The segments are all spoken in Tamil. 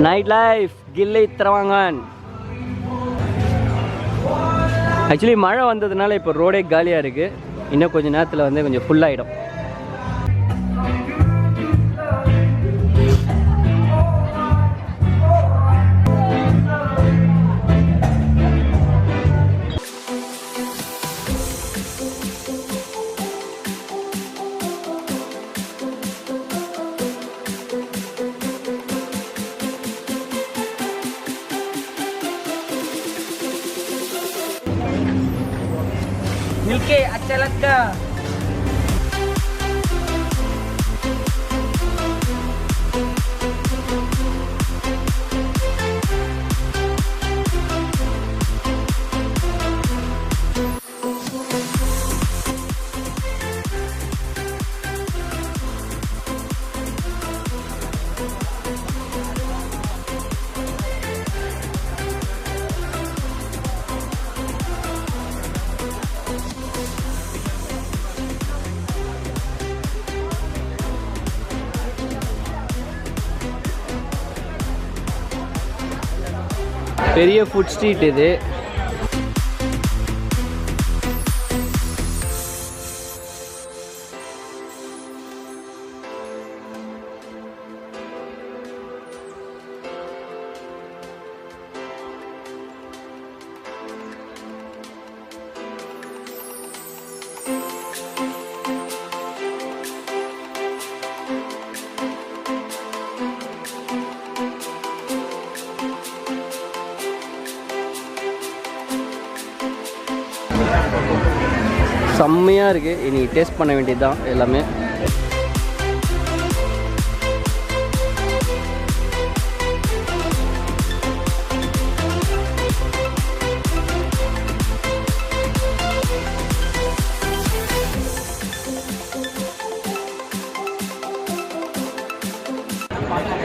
நைட் லைஃப் கில்லி தரவாங்கன். ஆக்சுவலி மழை வந்ததுனால இப்போ ரோடே காலியாக இருக்குது. இன்னும் கொஞ்சம் நேரத்தில் வந்து கொஞ்சம் ஃபுல்லாகிடும். मिलके अच्छा लगता. பெரிய ஃபுட் ஸ்ட்ரீட் இது. செம்மையாக இருக்குது. இனி டேஸ்ட் பண்ண வேண்டியது தான் எல்லாமே.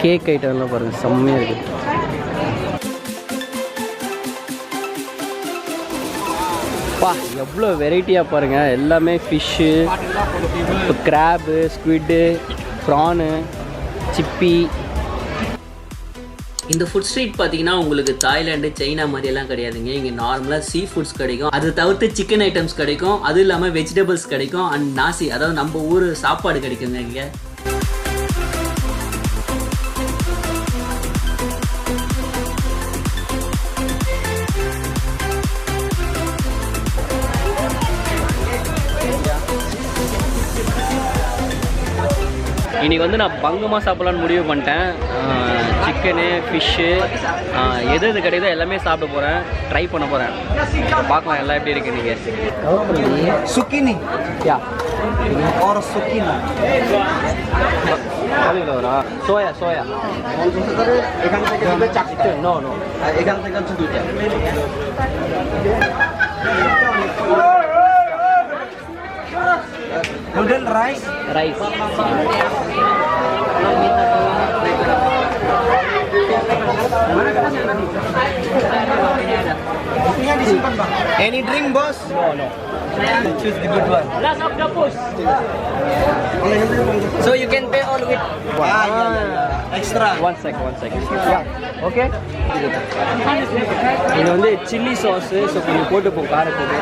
கேக் ஐட்டம்லாம் பாருங்கள், செம்மையாக இருக்குது. எவ்வளோ வெரைட்டியாக பாருங்கள். எல்லாமே ஃபிஷ்ஷு, இப்போ கிராபு, ஸ்குவிட்டு, ப்ரானு, சிப்பி. இந்த ஃபுட் ஸ்ட்ரீட் பார்த்தீங்கன்னா உங்களுக்கு தாய்லாண்டு, சைனா மாதிரியெல்லாம் கிடையாதுங்க. இங்கே நார்மலாக சீ ஃபுட்ஸ் கிடைக்கும். அது தவிர்த்து சிக்கன் ஐட்டம்ஸ் கிடைக்கும். அதுவும் இல்லாமல் வெஜிடபிள்ஸ் கிடைக்கும். அண்ட் நாசி, அதாவது நம்ம ஊர் சாப்பாடு கிடைக்குங்க இங்கே. இன்றைக்கி வந்து நான் பங்கமாக சாப்பிட்லான்னு முடிவு பண்ணிட்டேன். சிக்கனு, ஃபிஷ்ஷு, எது எது கிடைக்குதோ எல்லாமே சாப்பிட போகிறேன், ட்ரை பண்ண போகிறேன். பார்க்கலாம் எல்லாம் எப்படி இருக்குது. நீங்கள் சுக்கினி யா और सुकीना सोया सोया এখান থেকে দিলে চারটে নো নো এখান থেকে হচ্ছে দুইটা golden rice rice any drink boss no no choose the good one last of the push so you can pay all with extra one second yeah okay இது வந்து சில்லி சாஸ் ஸோ கொஞ்சம் போட்டுப்போம் காரத்துக்கு.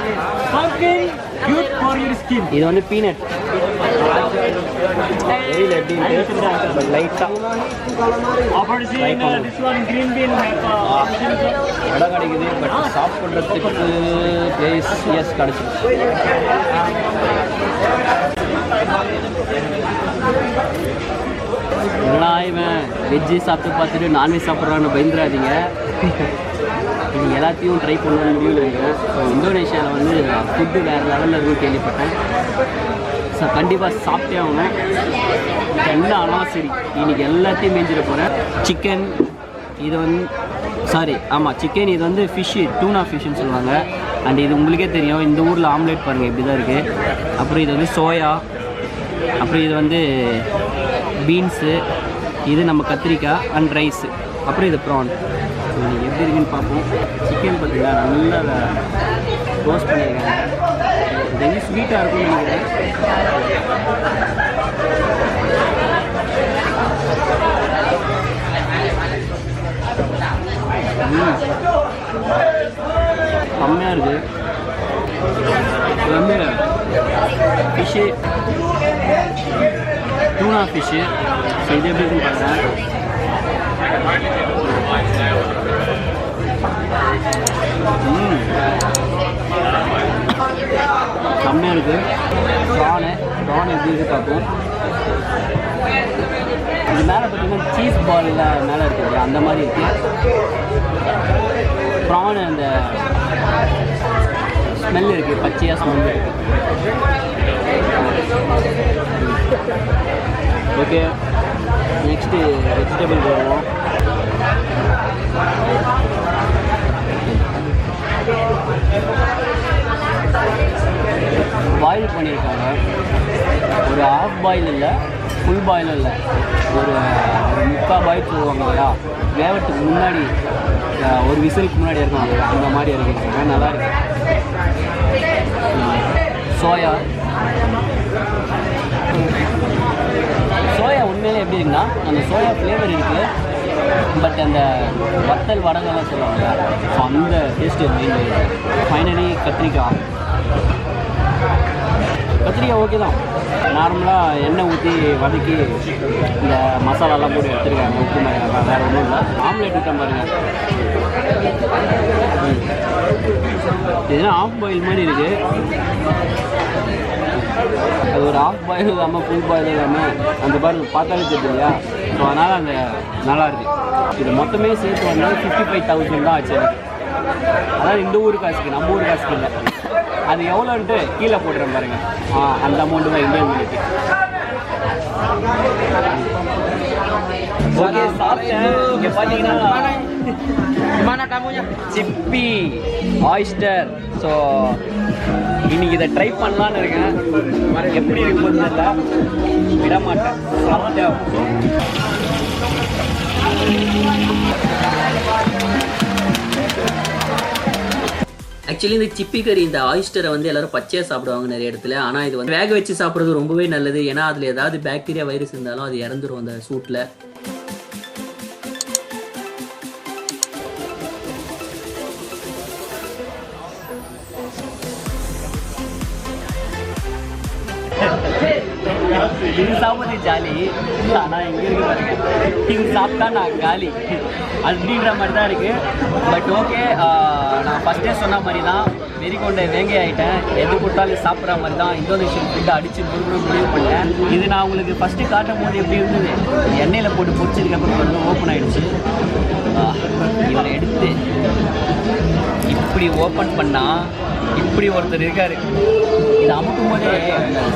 good for your skin. இது வந்து பீனட் வெயில் எப்படின்ட்டு லைட்டாக இடம் கிடைக்குது. பட் சாப்பிட்றதுக்கு பிளேஸ் எஸ் கிடச்சிருச்சு. என்னடா இவன் வெஜ்ஜு சாப்பிட்டு பார்த்துட்டு நான்வெஜ் சாப்பிட்றான்னு பயந்துடாதீங்க. இது எல்லாத்தையும் ட்ரை பண்ணணும்னு முடிவில் இருக்கேன். ஸோ இந்தோனேஷியாவில் வந்து ஃபுட்டு வேறு லெவலில் இருக்குன்னு கேள்விப்பட்டேன். ஸோ கண்டிப்பாக சாப்பிட்டே ஆகணும். என்ன ஆனாலும் சரி இன்றைக்கி எல்லாத்தையும் மேய்ஞ்சிட போகிறேன். சிக்கன் இது வந்து சிக்கன் இது வந்து ஃபிஷ்ஷு, டூனா ஃபிஷ்ஷுன்னு சொல்லுவாங்க. அண்ட் இது உங்களுக்கே தெரியும், இந்த ஊரில் ஆம்லேட் பாருங்கள் இப்படி தான் இருக்குது. அப்புறம் இது வந்து சோயா, அப்புறம் இது வந்து பீன்ஸு, இது நம்ம கத்திரிக்காய் அண்ட் ரைஸு, அப்புறம் இது ப்ரான். எப்படி இருக்குன்னு பார்ப்போம். சிக்கன் பார்த்தீங்கன்னா நல்லா ரோஸ்ட் பண்ணியிருக்காங்க. இது வந்து ஸ்வீட்டாக இருக்கும்னு நினைக்கிறேன். ஃபிஷ்ஷு, டூனா ஃபிஷ்ஷு. ஸோ இது எப்படி இருக்குன்னு பார்க்குறேன். செம்மையாக இருக்குது. ப்ரான் எப்படி இருக்குது பார்ப்போம். இது மேலே பார்த்தீங்கன்னா சீஸ் பாலில் மேலே இருக்குது, அந்த மாதிரி இருக்குது. ப்ரான் அந்த ஸ்மெல் இருக்குது, பச்சையாக ஸ்மெல் இருக்குது. ஓகே, நெக்ஸ்ட்டு வெஜிடபிள் வருவோம். பாயில் பண்ணியிருக்காங்க. ஒரு ஆஃப் பாயில் இல்லை, ஃபுல் பாயிலும் இல்லை, ஒரு முக்கால் பாயில் சொல்லுவாங்க இல்லையா, வேவத்துக்கு முன்னாடி ஒரு விசிலுக்கு முன்னாடி இருக்காங்க, அந்த மாதிரி இருக்குங்க. நல்லா இருக்கு. சோயா உண்மையிலே எப்படி இருக்குன்னா, அந்த சோயா ஃப்ளேவர் இருக்குது. பட் அந்த வத்தல் வடங்கள்லாம் சொல்லுவாங்க, ஸோ அந்த டேஸ்ட்டு மெயின். ஃபைனலி கத்திரிக்காய் ஓகே தான். நார்மலாக எண்ணெய் ஊற்றி வதக்கி இந்த மசாலாலாம் போட்டு எடுத்துருக்காங்க. உப்பு மாதிரி வேறு ஒன்றும் இல்லை. ஆம்லேட் விட்ட பாருங்கள். இதுனா ஆஃப் பாயில் மாதிரி இருக்குது. அது ஒரு ஆஃப் பாயில் இல்லாமல் ஃபுல் பாயில் இல்லாமல் அந்த பாரு பார்த்தாலே தெரியுது இல்லையா. ஸோ அதனால் அந்த நல்லாயிருக்கு. இது மொத்தமே சேர்த்து வந்து 55,000 தான் ஆச்சு எனக்கு. அதாவது இந்த ஊர் காசுக்கு, நம்ம ஊர் காசுக்கு இல்லை. அது எவ்வளோன்ட்டு கீழே போட்டுறேன் பாருங்கள். அந்த அமௌண்ட்டு தான் இந்தியன் மணிக்கு. ஓகே, சாப்பிட்டேன். இங்கே பார்த்தீங்கன்னா சிப்பி ஆயிஸ்டர். ஸோ இன்னைக்கு இதை ட்ரை பண்ணலான்னு இருக்கேன். எப்படி இருக்கும்போது இல்லை, விட மாட்டேன். சாப்பிட்டேன். ஆக்சுவலி இந்த சிப்பி கறி, இந்த ஆயிஸ்டரை வந்து எல்லாரும் பச்சையாக சாப்பிடுவாங்க நிறைய இடத்துல. ஆனால் இது வந்து வேக வச்சு சாப்பிட்றது ரொம்பவே நல்லது. ஏன்னா அதில் ஏதாவது பாக்டீரியா வைரஸ் இருந்தாலும் அது இறந்துடும் அந்த சூட்டில். இது சாப்பிட்றது ஜாலி, ஆனால் இங்கே இருக்கு பாருங்க, இது சாப்பிட்டா நான் காலி அப்படின்ற மாதிரி தான் இருக்குது. பட் ஓகே, நான் ஃபஸ்ட்டே சொன்ன மாதிரி தான் வெறி கொண்ட வேங்கை ஆகிட்டேன். எது கொடுத்தாலும் சாப்பிட்ற மாதிரி தான் இந்தோனேஷியன் ஃபுட்டை அடித்து முடிவு பண்ணேன். இது நான் உங்களுக்கு ஃபஸ்ட்டு காட்டும் போது எப்படி இருந்தது, எண்ணெயில் போட்டு பொரிச்சதுக்கப்புறம் வந்து ஓப்பன் ஆகிடுச்சு. இதை எடுத்து இப்படி ஓப்பன் பண்ணால் இப்படி ஒருத்தர் இருக்கார். இது அமுக்கும் போதே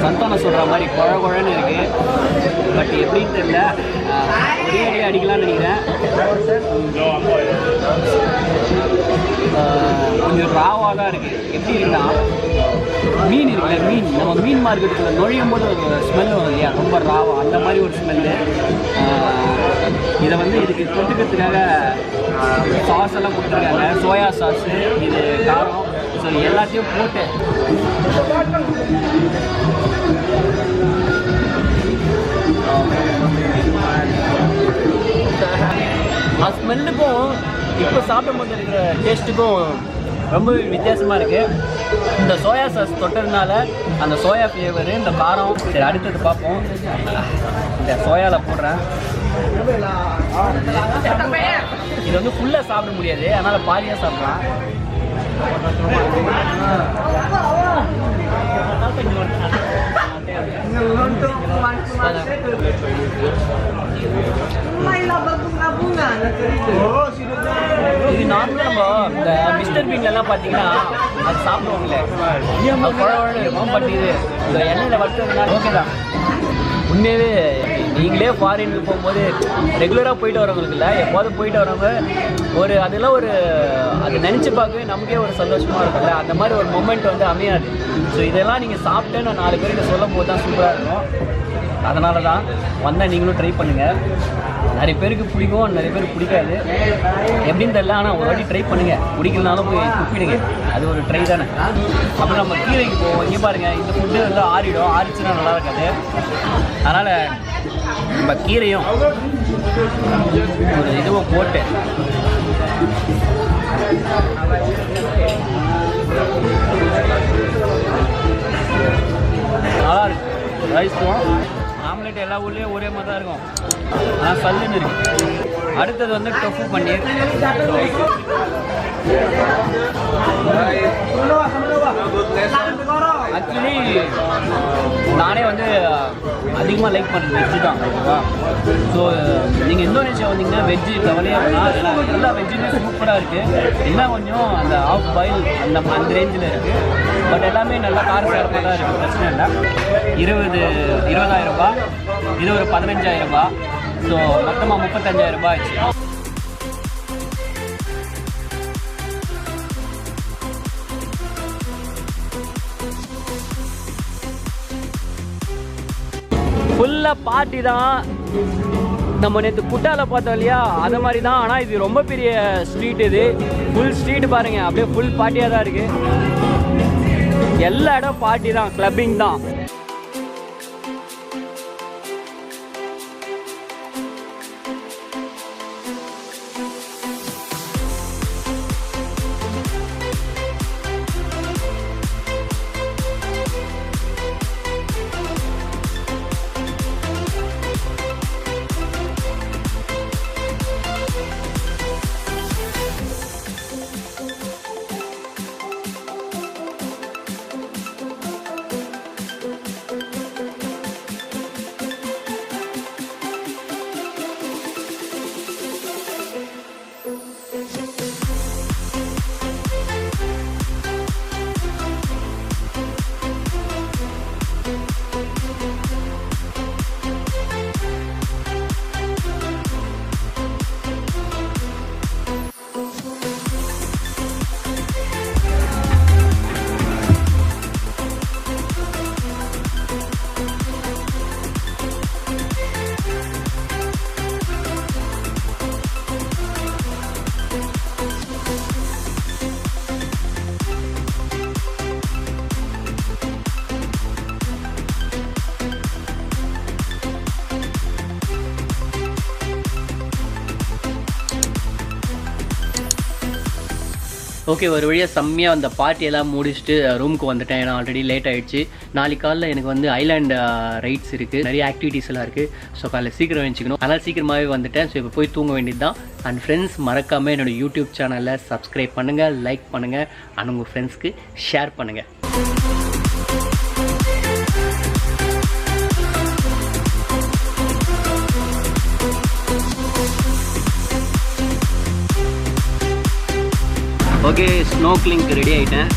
சந்தானம் சொல்கிற மாதிரி குழன்னு இருக்குது. பட் எப்படின்னு தெரியல, ஒரே அடி அடிக்கலாம்னு நினைக்கிறேன். கொஞ்சம் ராவாக தான் இருக்குது. எப்படி இருக்குன்னா, மீன் இருக்குல்ல, மீன் நம்ம மீன் மார்க்கெட்டுக்குள்ள நுழையும் போது ஒரு ஸ்மெல் வரும் இல்லையா, ரொம்ப ராவா, அந்த மாதிரி ஒரு ஸ்மெல்லு. இதை வந்து இதுக்கு தொட்டுக்கிறதுக்காக சாஸ் எல்லாம் கொடுத்துருக்காங்க. சோயா சாஸு, இது காரம், ஸோ எல்லாத்தையும் போட்டு ஸ்மெல்லுக்கும் இப்போ சாப்பிடும்போது இருக்கிற டேஸ்ட்டுக்கும் ரொம்ப வித்தியாசமாக இருக்குது. இந்த சோயா சாஸ் தொட்டதுனால அந்த சோயா ஃப்ளேவரு, இந்த காரம். சரி, அடுத்தது பார்ப்போம். இந்த சோயாவில் போடுறேன். இது வந்து ஃபுல்லாக சாப்பிட முடியாது, அதனால் பாதியாக சாப்பிட்றேன். இது நார்மலாக நம்ம இந்த மிஸ்டர் பீன்லாம் பார்த்தீங்கன்னா அது சாப்பிடுவாங்களே, குழந்தை இருக்கும். பட் இது இந்த எண்ணெயில் வறுத்ததுனால ஓகே தான். உண்மையாகவே நீங்களே ஃபாரினுக்கு போகும்போது ரெகுலராக போயிட்டு வரவங்களுக்கு இல்லை, எப்போது போயிட்டு வரவங்க ஒரு அதெல்லாம் ஒரு அதை நினச்சி பார்க்கவே நமக்கே ஒரு சந்தோஷமாக இருக்கும்ல, அந்த மாதிரி ஒரு மொமெண்ட் வந்து அமையாது. ஸோ இதெல்லாம் நீங்கள் சாப்பிட்டு நான் 4 பேருக்கு சொல்லும் போது தான் சூப்பராக இருக்கும். அதனால தான் வந்தால் நீங்களும் ட்ரை பண்ணுங்கள். நிறைய பேருக்கு பிடிக்கும், நிறைய பேருக்கு பிடிக்காது, எப்படின்னு தெரியல. ஆனால் ஒரு வாட்டி ட்ரை பண்ணுங்கள். பிடிக்கலனாலும் போய் துப்பிடுங்க, அது ஒரு ட்ரை தானே. அப்புறம் நம்ம கீரைக்கு போவோம். இங்கே பாருங்கள், இந்த ஃபுட்டு வந்து ஆறிடும், ஆறிச்சுன்னா நல்லா இருக்காது. அதனால் நம்ம கீரையும் ஒரு இதுவும் போட்டு நல்லா இருக்கு. ரைஸ்க்கும் ஆம்லெட் எல்லா ஊர்லேயும் ஒரே மாதிரி தான் இருக்கும், ஆனால் சல்லுன்னு இருக்குது. அடுத்தது வந்து டொஃபு பன்னீர். ஆக்சுவலி நானே வந்து அதிகமாக லைக் பண்ணுறது வெஜ்ஜு தான், ஓகேவா? ஸோ நீங்கள் இந்தோனேஷியா வந்தீங்கன்னா வெஜ்ஜு கவலையே வேணாம், எல்லா வெஜ்ஜுமே சூப்பராக இருக்குது. என்ன கொஞ்சம் அந்த ஆஃப் பாயில் அந்த ரேஞ்சில் இருக்குது, பட் எல்லாமே நல்லா காரசாரமாக தான் இருக்குது, பிரச்சனை இல்லை. 20,000 ரூபாய், இது ஒரு 15,000 ரூபாய், ஸோ மொத்தமாக 35,000 ரூபாய் ஆச்சு. ஃபுல்லாக பார்ட்டி தான். நம்ம நேற்று குட்டாவில் பார்த்தோம் இல்லையா, அது மாதிரி தான். ஆனால் இது ரொம்ப பெரிய ஸ்ட்ரீட், இது ஃபுல் ஸ்ட்ரீட் பாருங்கள், அப்படியே ஃபுல் பார்ட்டியாக தான் இருக்குது. எல்லா இடம் பார்ட்டி தான், கிளப்பிங் தான். ஓகே, ஒரு வழியாக செம்மையாக அந்த பார்ட்டியெல்லாம் முடிச்சுட்டு ரூமுக்கு வந்துட்டேன். ஏன்னா ஆல்ரெடி லேட் ஆகிடுச்சு. நாளைக்கு காலையில் எனக்கு வந்து ஐலாண்ட் ரைட்ஸ் இருக்குது, நிறைய ஆக்டிவிட்டீஸ் எல்லாம் இருக்குது. ஸோ காலையில் சீக்கிரம் வச்சுக்கணும், அதனால் சீக்கிரமாகவே வந்துட்டேன். ஸோ இப்போ போய் தூங்க வேண்டியது தான். அண்ட் ஃப்ரெண்ட்ஸ், மறக்காமல் என்னோடய யூடியூப் சேனலில் சப்ஸ்கிரைப் பண்ணுங்கள், லைக் பண்ணுங்கள், அண்ட் உங்கள் ஃப்ரெண்ட்ஸ்க்கு ஷேர் பண்ணுங்கள். ஓகே, ஸ்னோக்லிங்க்கு ரெடி ஆகிட்டேன்.